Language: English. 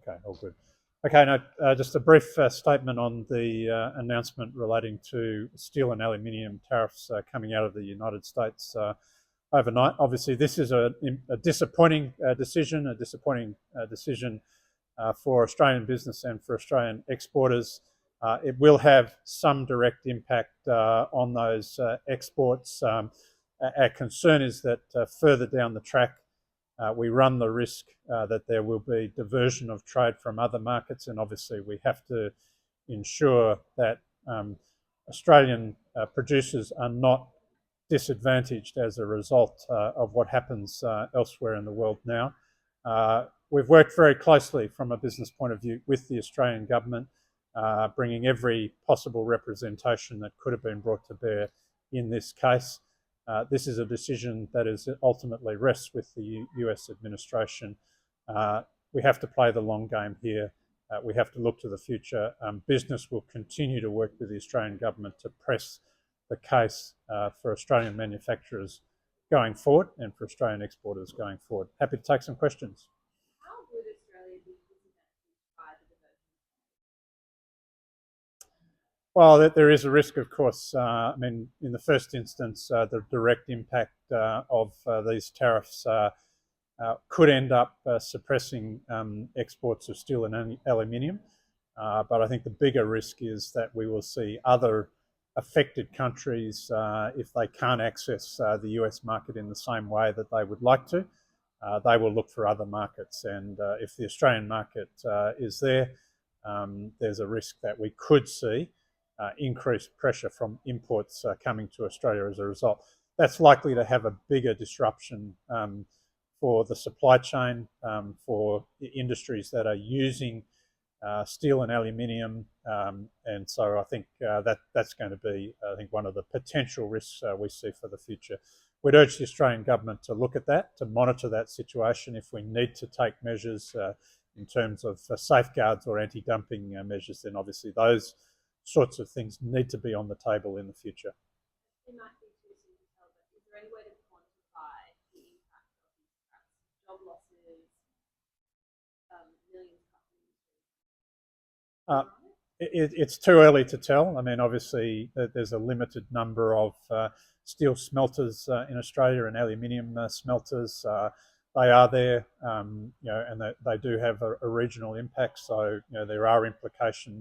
Okay, all good. Okay, now just a brief statement on the announcement relating to steel and aluminium tariffs coming out of the United States overnight. Obviously, this is a disappointing decision, for Australian business and for Australian exporters. It will have some direct impact on those exports. Our concern is that further down the track, we run the risk that there will be diversion of trade from other markets, and obviously we have to ensure that Australian producers are not disadvantaged as a result of what happens elsewhere in the world now. We've worked very closely from a business point of view with the Australian government, bringing every possible representation that could have been brought to bear in this case. This is a decision that is ultimately rests with the US administration. We have to play the long game here. We have to look to the future. Business will continue to work with the Australian government to press the case for Australian manufacturers going forward and for Australian exporters going forward. Happy to take some questions. How would Australia be disadvantaged by the diversion? Well, there is a risk, of course. I mean, in the first instance, the direct impact of these tariffs could end up suppressing exports of steel and aluminium. But I think the bigger risk is that we will see other affected countries, if they can't access the US market in the same way that they would like to, they will look for other markets. And if the Australian market is there, there's a risk that we could see increased pressure from imports coming to Australia as a result. That's likely to have a bigger disruption for the supply chain, for the industries that are using steel and aluminium, and so I think that's going to be, I think, one of the potential risks we see for the future. We'd urge the Australian government to look at that, to monitor that situation. If we need to take measures in terms of safeguards or anti-dumping measures, then obviously those sorts of things need to be on the table in the future. It might be too soon to tell, but is there any way to quantify the impact of these tariffs? Job losses, millions cut from industry? It's too early to tell. I mean, obviously, there's a limited number of steel smelters in Australia and aluminium smelters. They are there, and they do have a regional impact. So, there are implications